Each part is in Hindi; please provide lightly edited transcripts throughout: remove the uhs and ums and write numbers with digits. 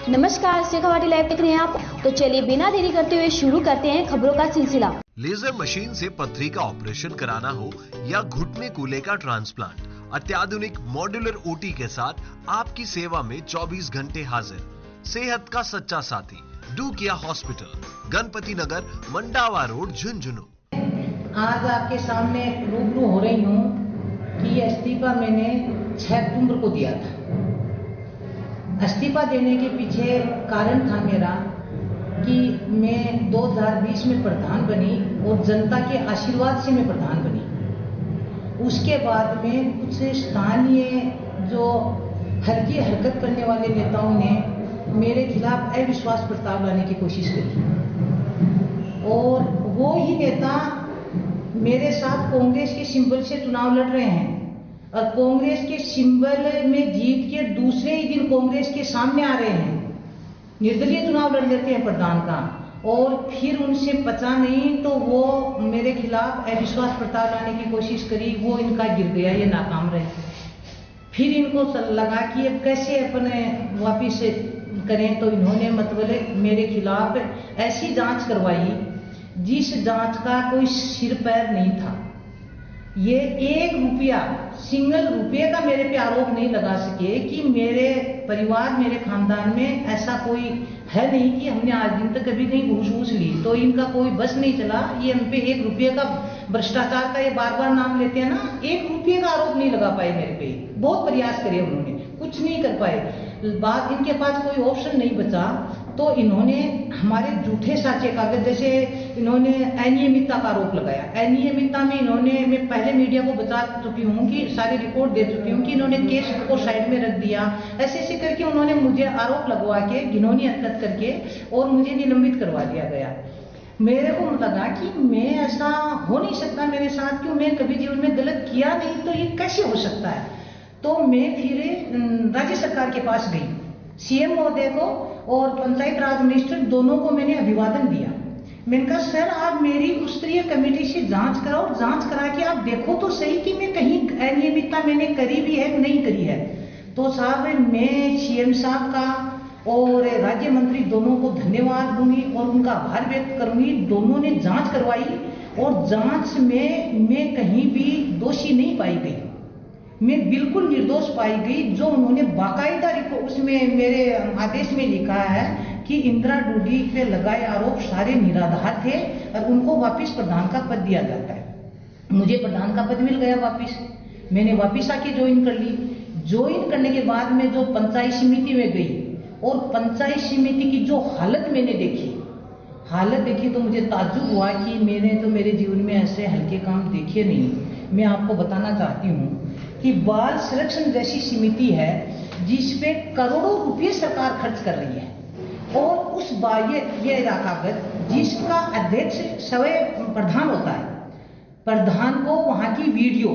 नमस्कार, शेखावाटी लाइव देख रहे हैं आप। तो चलिए बिना देरी करते हुए शुरू करते हैं खबरों का सिलसिला। लेजर मशीन से पथरी का ऑपरेशन कराना हो या घुटने कूल्हे का ट्रांसप्लांट, अत्याधुनिक मॉड्यूलर ओटी के साथ आपकी सेवा में 24 घंटे हाजिर। सेहत का सच्चा साथी डू किया हॉस्पिटल, गणपति नगर, मंडावा रोड, झुंझुनू। आज आपके सामने रूबरू हो रही हूँ कि इस्तीफा मैंने 6 अक्टूबर को दिया था। इस्तीफा देने के पीछे कारण था मेरा कि मैं 2020 में प्रधान बनी और जनता के आशीर्वाद से मैं प्रधान बनी। उसके बाद में कुछ स्थानीय जो हल्की हरकत करने वाले नेताओं ने मेरे खिलाफ अविश्वास प्रस्ताव लाने की कोशिश करी और वो ही नेता मेरे साथ कांग्रेस के सिंबल से चुनाव लड़ रहे हैं और कांग्रेस के सिंबल में जीत के दूसरे ही दिन कांग्रेस के सामने आ रहे हैं, निर्दलीय चुनाव लड़ लेते हैं प्रधान का, और फिर उनसे पचा नहीं तो वो मेरे खिलाफ अविश्वास प्रस्ताव लाने की कोशिश करी। वो इनका गिर गया, ये नाकाम रहे। फिर इनको लगा कि अब कैसे अपने वापिस करें, तो इन्होंने मतलब मेरे खिलाफ ऐसी जांच करवाई जिस जांच का कोई सिर पैर नहीं था। ये 1 रुपया, सिंगल रुपये का मेरे पे आरोप नहीं लगा सके कि मेरे परिवार, मेरे खानदान में ऐसा कोई है नहीं कि हमने आज दिन तक कभी कहीं घूस वूस ली, तो इनका कोई बस नहीं चला। ये हम पे 1 रुपये का भ्रष्टाचार का ये बार बार नाम लेते हैं ना, 1 रुपये का आरोप नहीं लगा पाए मेरे पे। बहुत प्रयास करे उन्होंने, कुछ नहीं कर पाए। बात इनके पास कोई ऑप्शन नहीं बचा तो इन्होंने हमारे झूठे साचे कागज, जैसे इन्होंने अनियमितता का आरोप लगाया। अनियमितता में इन्होंने, मैं पहले मीडिया को बता चुकी हूँ कि सारी रिपोर्ट दे चुकी हूँ कि इन्होंने केस को साइड में रख दिया। ऐसे ऐसे करके उन्होंने मुझे आरोप लगवा के, घिनौनी हरकत करके, और मुझे निलंबित करवा दिया गया। मेरे को लगा कि मैं ऐसा हो नहीं सकता मेरे साथ, क्यों, मैं कभी जीवन में गलत किया नहीं, तो ये कैसे हो सकता है। तो मैं फिर राज्य सरकार के पास गई, सीएम महोदय को और पंचायत राज मिनिस्टर दोनों को मैंने अभिवादन दिया। मैंने कहा सर, आप मेरी उस स्तरीय कमेटी से जांच कराओ, जांच करा के आप देखो तो सही कि मैं कहीं अनियमितता मैंने करी भी है नहीं करी है। तो साहब, मैं सीएम साहब का और राज्य मंत्री दोनों को धन्यवाद दूंगी और उनका आभार व्यक्त करूंगी। दोनों ने जांच करवाई और जांच में मैं कहीं भी दोषी नहीं पाई गई, मैं बिल्कुल निर्दोष पाई गई। जो उन्होंने बाकायदा उसमें मेरे आदेश में लिखा है कि इंदिरा डूडी पे लगाए आरोप सारे निराधार थे और उनको वापस प्रधान का पद दिया जाता है। मुझे प्रधान का पद मिल गया वापस, मैंने वापस आके ज्वाइन कर ली। ज्वाइन करने के बाद में जो पंचायत समिति में गई और पंचायत समिति की जो हालत मैंने देखी तो मुझे ताज्जुब हुआ कि मैंने तो मेरे जीवन में ऐसे हल्के काम देखे नहीं। मैं आपको बताना चाहती हूँ कि बाल संरक्षण जैसी समिति है जिसपे करोड़ों रुपए सरकार खर्च कर रही है, और उस ये कागज जिसका अध्यक्ष स्वयं प्रधान होता है, प्रधान को वहां की वीडियो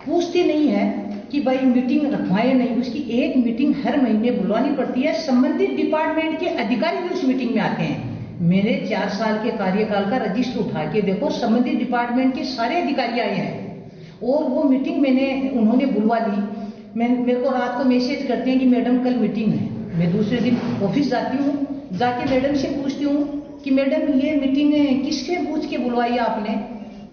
पूछती नहीं है कि भाई मीटिंग रखवाए नहीं। उसकी एक मीटिंग हर महीने बुलवानी पड़ती है, संबंधित डिपार्टमेंट के अधिकारी भी उस मीटिंग में आते हैं। मेरे 4 साल के कार्यकाल का रजिस्टर उठा के देखो, संबंधित डिपार्टमेंट के सारे अधिकारी आए हैं और वो मीटिंग उन्होंने बुलवा ली। मेरे को रात को मैसेज करते हैं कि मैडम कल मीटिंग है। मैं दूसरे दिन ऑफिस जाती हूँ, जाके मैडम से पूछती हूँ कि मैडम ये मीटिंग किससे पूछ के बुलवाई आपने।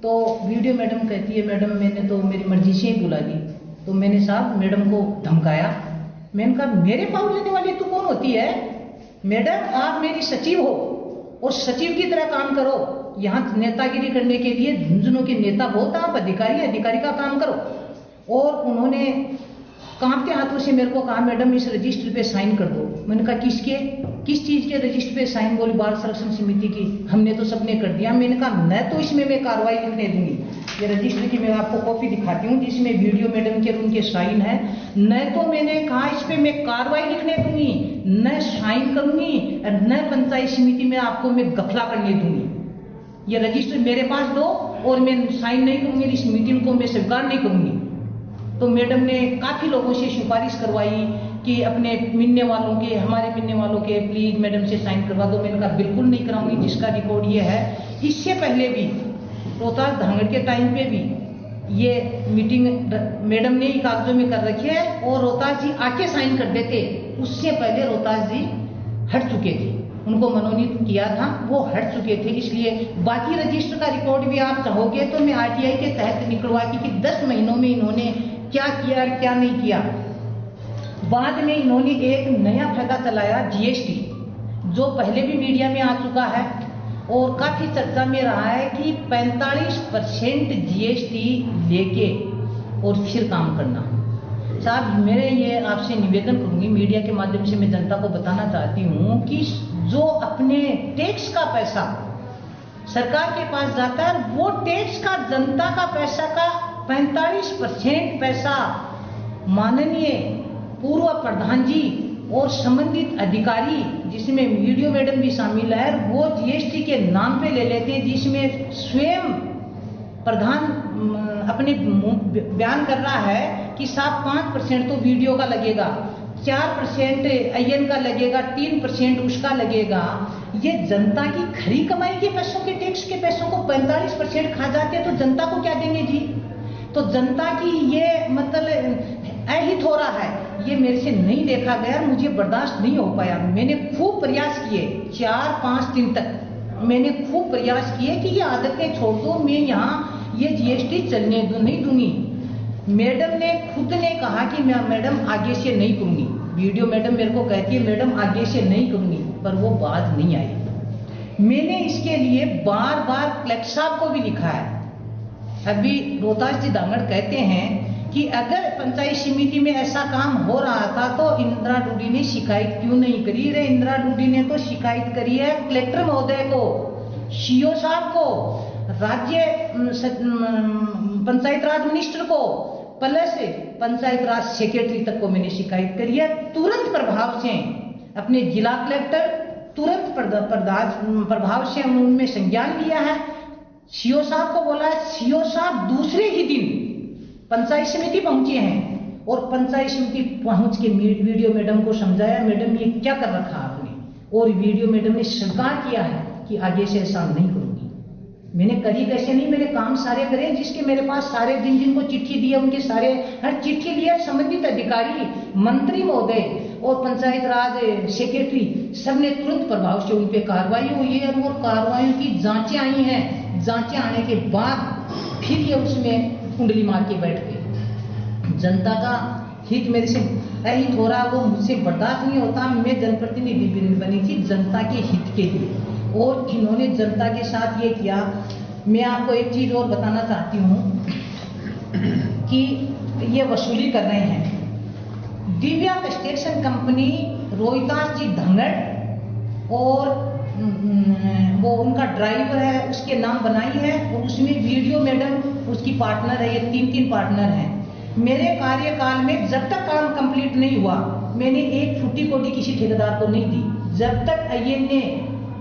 तो वीडियो मैडम कहती है, मैडम मैंने तो मेरी मर्जी से ही बुला दी। तो मैंने साहब मैडम को धमकाया। मैंने कहा मेरे पास लेने वाली तू कौन होती है मैडम, आप मेरी सचिव हो और सचिव की तरह काम करो। यहाँ नेतागिरी करने के लिए झुंझुनू के नेता बहुत, आप अधिकारी का काम करो। और उन्होंने कांपते हाथों से मेरे को कहा मैडम इस रजिस्टर पे साइन कर दो। मैंने कहा किस चीज के रजिस्टर पे साइन? बोली बाल संरक्षण समिति की। हमने तो सबने कर दिया। मैंने कहा न तो इसमें मैं कार्रवाई लिखने दूंगी, ये रजिस्टर की मैं आपको कॉपी दिखाती हूँ जिसमें वीडियो मैडम के उनके साइन है। न तो मैंने कहा इस पे मैं कार्रवाई लिखने दूंगी, न साइन करूंगी, और न पंचायत समिति में आपको मैं गफला करने दूंगी। ये रजिस्टर मेरे पास दो और मैं साइन नहीं करूंगी, इस मीटिंग को मैं स्वीकार नहीं करूंगी। तो मैडम ने काफी लोगों से सिफारिश करवाई कि अपने मिलने वालों के, हमारे मिलने वालों के प्लीज मैडम से साइन करवा दो। मैंने कहा बिल्कुल नहीं कराऊंगी, जिसका रिकॉर्ड ये है। इससे पहले भी रोहतास धांगड़ के टाइम पे भी ये मीटिंग मैडम ने ही कागजों में कर रखी है और रोहतास जी आके साइन कर देते। उससे पहले रोहतास जी हट चुके थे, उनको मनोनीत किया था, वो हट चुके थे। इसलिए बाकी रजिस्टर का रिकॉर्ड भी आप चाहोगे तो मैं आरटीआई के तहत निकलवा कि 10 महीनों में इन्होंने क्या किया और क्या नहीं किया। बाद में इन्होंने एक नया फायदा चलाया, जीएसटी, जो पहले भी मीडिया में आ चुका है और काफी चर्चा में रहा है कि 45% जीएसटी लेके और फिर काम करना। साहब, मेरे ये आपसे निवेदन करूंगी, मीडिया के माध्यम से मैं जनता को बताना चाहती हूँ कि जो अपने टैक्स का पैसा सरकार के पास जाता है, वो टैक्स का जनता का पैसा का 45% पैसा माननीय पूर्व प्रधान जी और संबंधित अधिकारी, जिसमें वीडियो मैडम भी शामिल है, वो जीएसटी के नाम पे ले लेते हैं, जिसमें स्वयं प्रधान अपने बयान कर रहा है कि साहब 5% तो वीडियो का लगेगा, 4% आईएन का लगेगा, 3% उसका लगेगा। ये जनता की खरी कमाई के पैसों के टैक्स के पैसों को 45% खा जाते हैं, तो जनता को क्या देंगे जी? तो जनता की ये मतलब अहित हो रहा है, ये मेरे से नहीं देखा गया, मुझे बर्दाश्त नहीं हो पाया। मैंने खूब प्रयास किए, 4-5 दिन तक मैंने खूब प्रयास किए कि ये आदतें छोड़ दो, मैं यहाँ ये जीएसटी चलने नहीं दूंगी। मैडम ने खुद ने कहा कि मैं मैडम आगे से नहीं करूंगी, वीडियो मैडम मेरे को कहती है मैडम आगे से नहीं करूंगी, पर वो बात नहीं आई। मैंने इसके लिए बार बार कलेक्टर साहब को भी लिखा है। अभी रोहतास जी धांगड़ कहते हैं कि अगर पंचायत समिति में ऐसा काम हो रहा था तो इंदिरा डूडी ने शिकायत क्यों नहीं करी? रे इंदिरा डूडी ने तो शिकायत करी है कलेक्टर महोदय को, सीओ साहब को, राज्य पंचायत राज मिनिस्टर को, प्लस पंचायत राज सेक्रेटरी तक को मैंने शिकायत करी है। तुरंत प्रभाव से अपने जिला कलेक्टर तुरंत प्रभाव से उनमें संज्ञान लिया है। सीओ साहब को बोला है, सीओ साहब दूसरे ही दिन पंचायत समिति पहुंचे हैं और पंचायत समिति पहुंच के वीडियो मैडम को समझाया, मैडम ये क्या कर रखा आपने, और वीडियो मैडम ने स्वीकार किया है कि आगे से ऐसा नहीं करूंगी। मैंने करी कैसे नहीं, मैंने काम सारे करे, जिसके मेरे पास सारे जिन को चिट्ठी दी है उनके सारे हर चिट्ठी लिया, संबंधित अधिकारी, मंत्री महोदय और पंचायत राज सेक्रेटरी सबने तुरंत प्रभाव से उन पे कार्रवाई हुई है और कार्रवाई की जांचें आई हैं। जांचें आने के बाद फिर ये उसमें कुंडली मार के बैठ गए। जनता का हित मेरे से अहित हो रहा, वो मुझसे बर्दाश्त नहीं होता। मैं जनप्रतिनिधि बनी थी जनता के हित के लिए, और इन्होंने जनता के साथ ये किया। मैं आपको एक चीज और बताना चाहती हूँ कि ये वसूली कर रहे हैं। दिव्या कंस्ट्रक्शन कंपनी रोहतास जी धांगड़ और वो उनका ड्राइवर है, उसके नाम बनाई है, और उसमें वीडियो मैडम उसकी पार्टनर है। ये 3 पार्टनर हैं। मेरे कार्यकाल में जब तक काम कंप्लीट नहीं हुआ, मैंने एक फुटी कोटी किसी ठेकेदार को नहीं दी। जब तक आईएन ने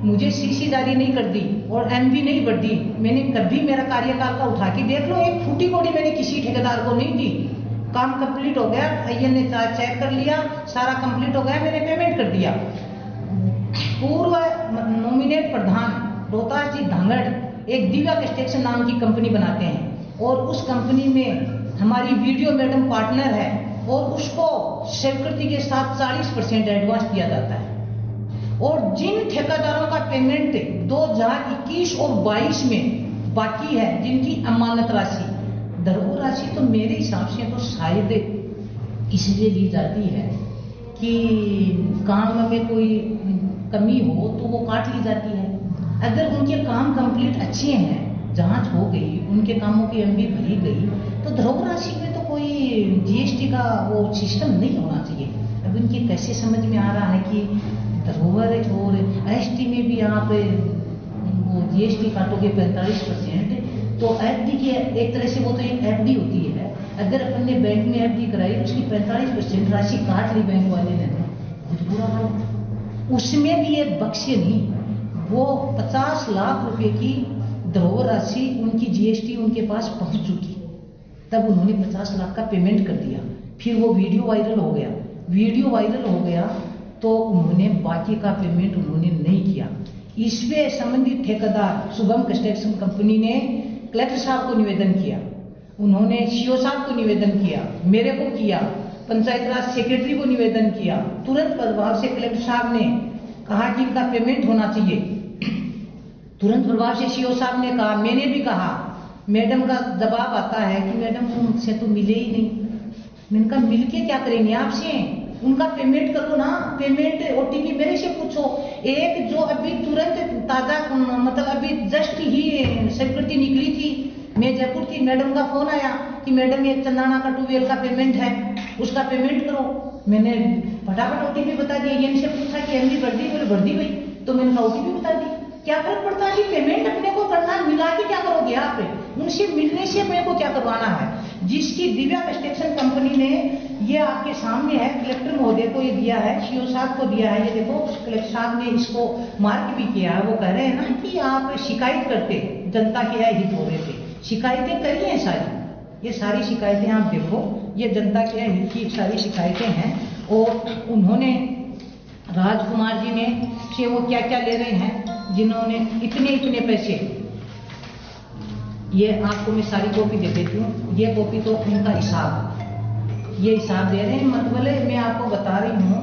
मुझे सीसी जारी नहीं कर दी और एमवी नहीं बढ़ दी, मैंने कभी मेरा कार्यकाल का उठा के देख लो, एक फुटी कोटी मैंने किसी ठेकेदार को नहीं दी। काम कंप्लीट हो गया, आईएन ने चेक कर लिया, सारा कंप्लीट हो गया, मैंने पेमेंट कर दिया। पूर्व नॉमिनेट प्रधान रोहतास जी धांगड़ एक दिव्या कंस्ट्रक्शन नाम की कंपनी बनाते हैं, और उस कंपनी में हमारी वीडियो मैडम पार्टनर है, और उसको स्वीकृति के साथ 40% एडवांस दिया जाता है। और जिन ठेकेदारों का पेमेंट 2021 और 22 में बाकी है, जिनकी अमानत राशि, धरोहर राशि, तो मेरे हिसाब से तो शायद इसलिए ली जाती है कि काम में कोई कमी हो तो वो काट ली जाती है। अगर उनके काम कंप्लीट अच्छे हैं, जांच हो गई, उनके कामों की एमवी भरी गई, तो धरोहर राशि में तो कोई जीएसटी का वो सिस्टम नहीं होना चाहिए। अब इनके कैसे समझ में आ रहा है कि धरोहर और एसटी में भी आप वो जीएसटी काटोगे 45%, तो एफडी की एक तरह से वो तो एक एफडी होती है। अगर अपन ने बैंक में एफडी कराई, उसकी 45% राशि काट ली बैंक वाले ने, बहुत बुरा हाल। उसमें भी एक बख्शे नहीं, वो 50 लाख रुपए की धरोहर राशि उनकी जीएसटी उनके पास पहुंच चुकी, तब उन्होंने 50 लाख का पेमेंट कर दिया। फिर वो वीडियो वायरल हो गया, वीडियो वायरल हो गया तो उन्होंने बाकी का पेमेंट उन्होंने नहीं किया। इस पे संबंधित ठेकेदार शुभम कंस्ट्रक्शन कंपनी ने कलेक्टर साहब को निवेदन किया, उन्होंने सीओ साहब को निवेदन किया, मेरे को किया, पंचायत राज सेक्रेटरी को निवेदन किया। तुरंत प्रभाव से कलेक्टर साहब ने कहा कि इनका पेमेंट होना चाहिए। तुरंत प्रभाव से सीओ साहब ने कहा, मैंने भी कहा, मैडम का दबाव आता है कि मैडम मुझसे तो मिले ही नहीं। मैंने कहा मिलके क्या करेंगे आपसे, उनका पेमेंट करो ना, पेमेंट ओटीपी मेरे से पूछो। एक जो अभी तुरंत ताजा मतलब अभी जस्ट ही स्वीकृति निकली थी, मैं जयपुर थी, मैडम का फोन आया कि मैडम ये चंद्राना का 2 का पेमेंट है, उसका पेमेंट करो। मैंने फटाफट ओटीपी बता दिया। ये इनसे पूछा कि एमडी भर दी, बोले भर दी भाई, तो मैंने कहा ओटीपी बता दी। क्या फर्क पड़ता है कि पेमेंट अपने को करना, मिला के क्या करोगे आप, उनसे मिलने से मेरे को क्या करवाना है। जिसकी दिव्या कंस्ट्रक्शन कंपनी ने, ये आपके सामने है, कलेक्टर महोदय को ये दिया है, सीओ साहब को दिया है, ये देखो कलेक्टर साहब ने इसको मार्क भी किया है। वो कह रहे हैं ना कि आप शिकायत करते, जनता के हित हो रहे थे, शिकायतें करी हैं सारी, ये सारी शिकायतें आप देखो, ये जनता के हित की सारी शिकायतें हैं। और उन्होंने राजकुमार जी ने से वो क्या क्या ले रहे हैं, जिन्होंने इतने पैसे, ये आपको मैं सारी कॉपी दे देती हूँ। ये कॉपी तो उनका हिसाब, ये हिसाब दे रहे हैं। मतलब मैं आपको बता रही हूँ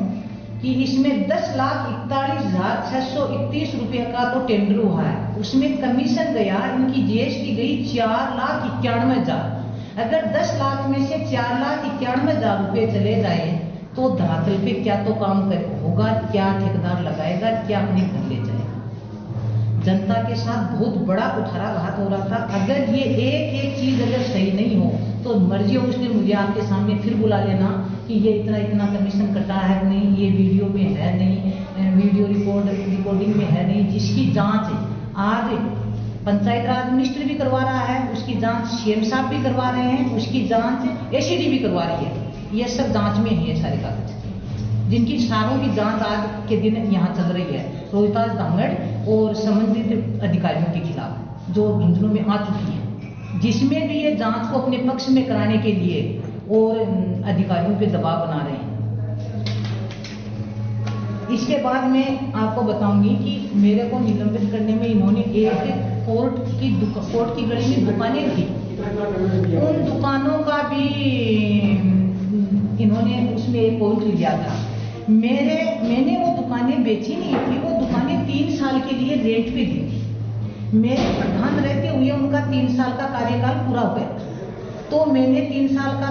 कि इसमें 10,41,631 रुपये का तो टेंडर हुआ है, उसमें कमीशन गया, इनकी जीएसटी गई 4,91,000। अगर 10 लाख में से 4,91,000 रुपये चले जाए तो धरातल पे क्या तो काम होगा, क्या ठेकेदार लगाएगा, क्या अपने घर ले जाएगा। जनता के साथ बहुत बड़ा कुठाराघात हो रहा था। अगर ये एक चीज अगर सही नहीं हो तो मर्जी हो, उसने मुझे आपके सामने फिर बुला लेना कि ये इतना कमीशन कटा है नहीं, ये वीडियो में है नहीं, वीडियो रिकॉर्डिंग में है नहीं, जिसकी जांच आज पंचायत राज मिनिस्टर भी करवा रहा है, उसकी जांच सीएम साहब भी करवा रहे हैं, उसकी जांच एसीडी भी करवा रही है। ये सब जांच में है, ये सारे कागज, जिनकी सारों की जांच आज के दिन यहाँ चल रही है, रोहिताज धांगड़ और संबंधित अधिकारियों के खिलाफ जो झुंझुनू में आ चुकी है, जिसमें भी ये जांच को अपने पक्ष में कराने के लिए और अधिकारियों पे दबाव बना रहे हैं। इसके बाद मैं आपको बताऊंगी कि मेरे को निलंबित करने में इन्होंने एक कोर्ट की गली में दुकानें थी, उन दुकानों का भी इन्होंने उसमें एक पॉइंट लिया था। मैंने वो दुकानें बेची नहीं थी, वो दुकानें 3 साल के लिए रेंट पे दी थी। मेरे प्रधान रहते हुए उनका 3 साल का कार्यकाल पूरा हो गया, तो मैंने 3 साल का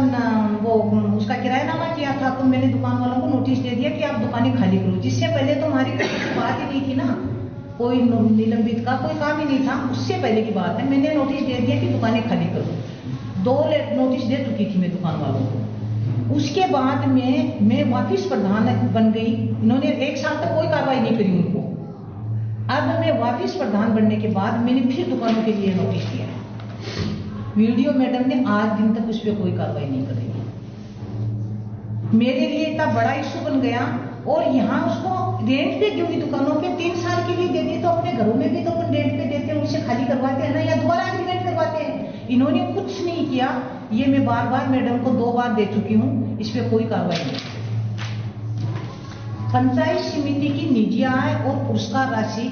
वो उसका किरायानामा किया था। तो मैंने दुकान वालों को नोटिस दे दिया कि आप दुकानें खाली करो। जिससे पहले तो हमारी बात ही नहीं थी ना, कोई निलंबित का कोई काम ही नहीं था, उससे पहले की बात है। मैंने नोटिस दे दिया कि दुकानें खाली करो। 2 नोटिस दे चुकी थी मैं दुकान वालों को। उसके बाद में मैं वापिस प्रधान बन गई, इन्होंने 1 साल तक कोई कार्रवाई नहीं करी उनको। अब मैं वापिस प्रधान बनने के बाद मैंने फिर दुकानों के लिए नोटिस दिया। वीडियो मैडम ने आज दिन तक उस पर कोई कार्रवाई नहीं करी। मेरे लिए इतना बड़ा इशू बन गया। और यहाँ उसको रेंट पे क्योंकि दुकानों पे 3 साल के लिए दे दिए, तो अपने घरों में भी तो अपन रेंट पे देते हैं, उनसे खाली करवाते हैं ना, या दोबारा एग्रीमेंट करवाते हैं। इन्होंने कुछ नहीं किया। ये मैं बार मैडम को 2 बार दे चुकी हूँ, इस पर कोई कार्रवाई नहीं। पंचायत समिति की निजी आय और पुरस्कार राशि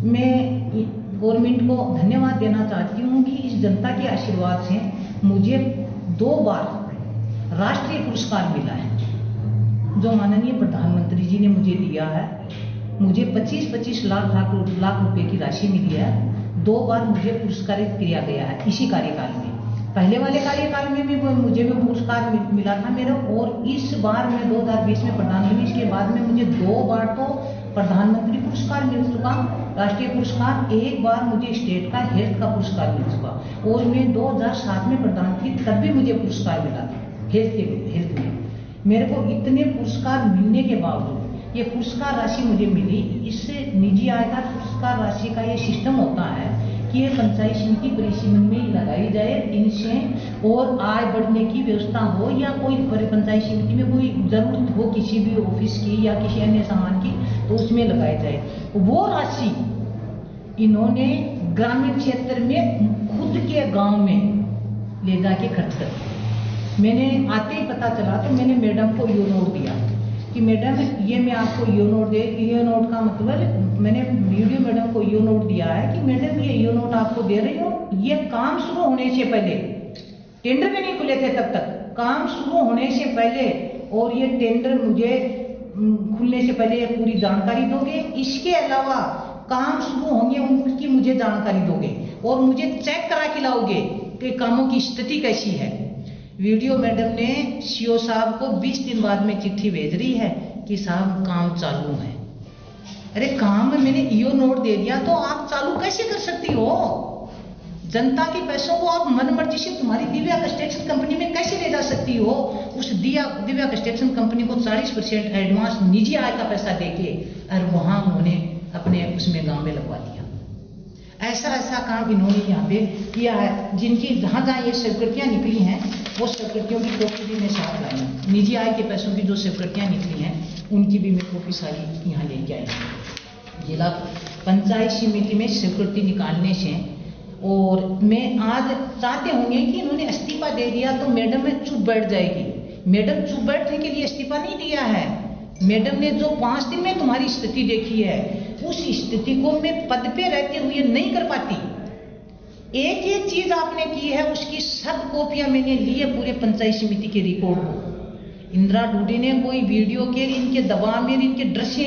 में गवर्नमेंट को धन्यवाद देना चाहती हूँ कि इस जनता के आशीर्वाद से मुझे 2 बार राष्ट्रीय पुरस्कार मिला है, जो माननीय प्रधानमंत्री जी ने मुझे दिया है। मुझे 25-25 लाख रुपए की राशि मिली है। 2 बार मुझे पुरस्कारित किया गया है इसी कार्यकाल में। पहले वाले कार्यकाल में भी मुझे भी पुरस्कार मिला था मेरा, और इस बार मैं 2020 में प्रधान बनी, इसके बाद में मुझे 2 बार तो प्रधानमंत्री पुरस्कार मिल चुका, राष्ट्रीय पुरस्कार, 1 बार मुझे स्टेट का हेल्थ का पुरस्कार मिल चुका। और मैं 2007 में प्रधान थी, तब भी मुझे पुरस्कार मिला था हेल्थ में। मेरे को इतने पुरस्कार मिलने के बावजूद ये पुरस्कार राशि मुझे मिली। इससे निजी आयकर पुरस्कार राशि का ये सिस्टम होता है कि ये पंचायत समिति परिसीमन में लगाई जाए, इनसे और आय बढ़ने की व्यवस्था हो, या कोई पंचायत समिति में कोई जरूरत हो किसी भी ऑफिस की या किसी अन्य सामान की, तो उसमें लगाई जाए। वो राशि इन्होंने ग्रामीण क्षेत्र में खुद के गांव में ले जाके खर्च कर दिया। मैंने आते ही पता चला तो मैंने मैडम को यो नोट दिया कि मैडम ये मैं आपको यो नोट यो नोट का मतलब मैंने वीडियो मैडम को यो नोट दिया है कि मैडम ये यो नोट आपको दे रही हूँ, ये काम शुरू होने से पहले, टेंडर भी नहीं खुले थे तब तक, काम शुरू होने से पहले और ये टेंडर मुझे खुलने से पहले पूरी जानकारी दोगे। इसके अलावा काम शुरू होंगे उनकी मुझे जानकारी दोगे और मुझे चेक करा के लाओगे कि कामों की स्थिति कैसी है। वीडियो मैडम ने सीओ साहब को 20 दिन बाद में चिट्ठी भेज रही है कि साहब काम चालू है। अरे काम मैंने ईओ नोट दे दिया तो आप चालू कैसे कर सकती हो? जनता के पैसों को आप मन मर्जी से तुम्हारी दिव्या कंस्ट्रक्शन कंपनी में कैसे ले जा सकती हो? उस दिव्या कंस्ट्रक्शन कंपनी को 40% एडवांस निजी आय का पैसा देके और वहां उन्होंने अपने उसमें गांव में लगवा दिया। ऐसा काम इन्होंने यहाँ पे किया है। जिनकी जहाँ ये स्वीकृतियाँ निकली हैं वो स्वीकृतियों की कॉपी भी मैं साथ लाई हूँ। निजी आय के पैसों की जो स्वीकृतियाँ निकली हैं उनकी भी मैं कॉपी सारी यहाँ लेके आई हूँ। जिला पंचायत समिति में स्वीकृति निकालने से और मैं आज चाहते होंगे कि इन्होंने इस्तीफा दे दिया तो मैडम में चुप बैठ जाएगी। मैडम चुप बैठने के लिए इस्तीफा नहीं दिया है। मैडम ने जो 5 दिन में तुम्हारी स्थिति देखी है उस स्थिति को मैं पद पे रहते हुए नहीं कर पाती। एक चीज आपने की है उसकी सब कॉपियां मैंने ली है पूरे पंचायत समिति के रिकॉर्ड को। इंदिरा डूडी ने कोई वीडियो के इनके दबाव में इनके डर से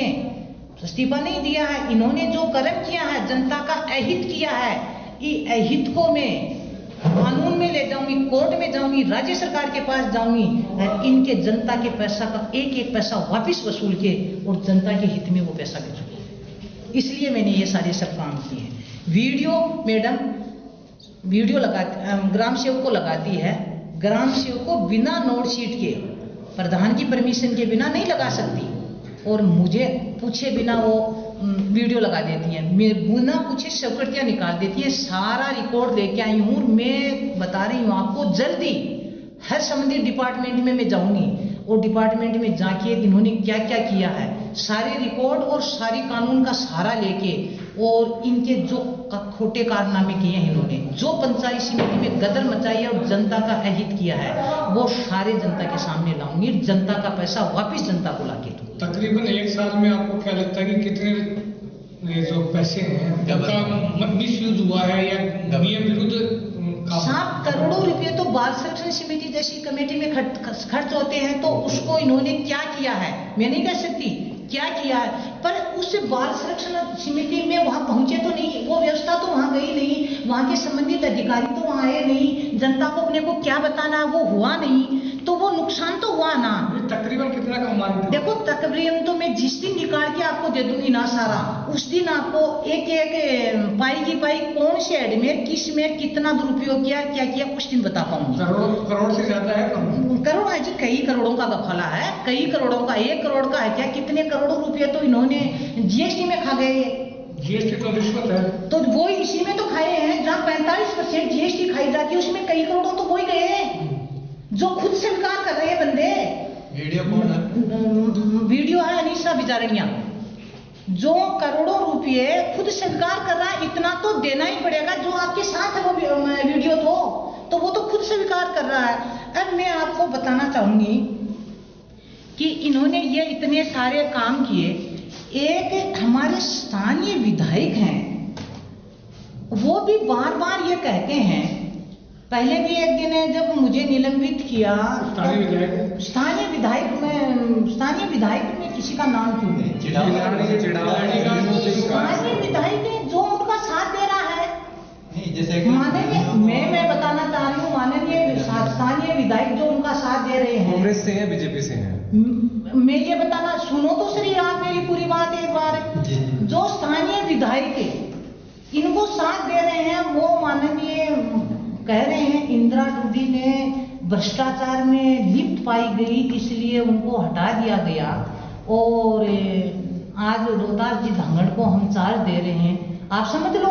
इस्तीफा नहीं दिया है। इन्होंने जो कर्म किया है जनता का अहित किया है, ये अहित को मैं कानून में ले जाऊंगी, कोर्ट में जाऊंगी, राज्य सरकार के पास जाऊंगी और इनके जनता के पैसा का एक पैसा वापस वसूल के और जनता के हित में वो पैसा भेजूंगी। इसलिए मैंने ये सारे सब काम किए हैं। वीडियो मैडम वीडियो लगाती ग्राम सेवक को लगाती है। ग्राम सेवक को बिना नोट शीट के प्रधान की परमिशन के बिना नहीं लगा सकती और मुझे पूछे बिना वो वीडियो लगा देती हैं। मैं बिना पूछे स्वीकृतियां निकाल देती हैं। सारा रिकॉर्ड लेके आई हूँ। मैं बता रही हूँ आपको जल्दी हर संबंधित डिपार्टमेंट में मैं जाऊंगी और डिपार्टमेंट में जाके इन्होंने क्या क्या किया है सारे रिकॉर्ड और सारी कानून का सहारा लेके और इनके जो खोटे कारनामे किए हैं इन्होंने जो पंचायत समिति में गदर मचाई है और जनता का अहित किया है वो सारे जनता के सामने लाऊंगी। जनता का पैसा वापस जनता को लाके दूँ। तकरीबन 1 साल में आपको क्या लगता है कि कितने जो पैसे हैं उनका मिसयूज हुआ है या नियम विरुद्ध? 7 करोड़ों रुपए तो बाल संरक्षण समिति जैसी कमेटी में खर्च होते हैं तो उसको इन्होंने क्या किया है मैं नहीं कह सकती क्या किया है, पर उस बाल संरक्षण समिति में वहां पहुंचे तो नहीं, वो व्यवस्था तो वहां गई नहीं, वहां के संबंधित अधिकारी तो वहां आए नहीं, जनता को अपने को क्या बताना वो हुआ नहीं, तो वो नुकसान तो हुआ ना। तकरीबन कितना का मान? देखो तकरीबन तो मैं जिस दिन निकाल के आपको दे दूंगी ना सारा, उस दिन आपको एक पाई की पाई कौन से हेड में किस में कितना दुरुपयोग किया क्या किया उस दिन बता पाऊंगी। करोड़ से ज्यादा है? करोड़ है जी, कई करोड़ों का गफला है, कई करोड़ों का, 1 करोड़ का है क्या, कितने करोड़ों रुपये तो इन्होंने जीएसटी में खा गए। जीएसटी तो रिश्वत है, तो वो इसी में तो खाए हैं जहाँ 45% जीएसटी खाई जाती है उसमें कई करोड़ों तो हो ही गए हैं जो खुद स्वीकार कर रहे हैं बंदे। वीडियो कौन है? वीडियो है अनीसा बिजारनिया जो करोड़ों रुपये खुद स्वीकार कर रहा है। इतना तो देना ही पड़ेगा जो आपके साथ है वो वीडियो तो वो तो खुद स्वीकार कर रहा है। अब मैं आपको बताना चाहूंगी कि इन्होंने ये इतने सारे काम किए। एक हमारे स्थानीय विधायक हैं वो भी बार बार ये कहते हैं, पहले भी एक दिन है जब मुझे निलंबित किया स्थानीय विधायक में किसी का नाम क्यों है, स्थानीय विधायक है जो उनका साथ दे रहा है। माननीय मैं बताना चाह रही हूँ, माननीय स्थानीय विधायक जो उनका साथ दे रहे हैं कांग्रेस से है बीजेपी से है। मैं ये बताना, सुनो तो सही आप मेरी पूरी बात एक बार। जो स्थानीय विधायक है इनको साथ दे रहे हैं वो माननीय कह रहे हैं इंदिरा डूडी ने भ्रष्टाचार में लिप्त पाई गई इसलिए उनको हटा दिया गया और आज रोहतास जी धांगड़ को हम चार्ज दे रहे हैं। आप समझ लो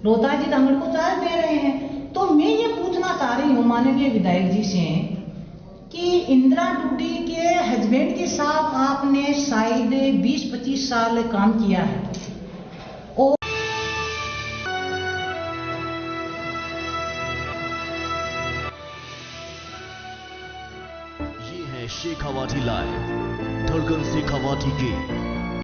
रोहतास जी धांगड़ को चार्ज दे रहे हैं। तो मैं ये पूछना चाह रही हूँ माननीय विधायक जी से कि इंदिरा डूडी के हस्बैंड के साथ आपने शायद 20-25 साल काम किया है और ये है शेखावाटी लाइव, धड़कन शेखावाटी की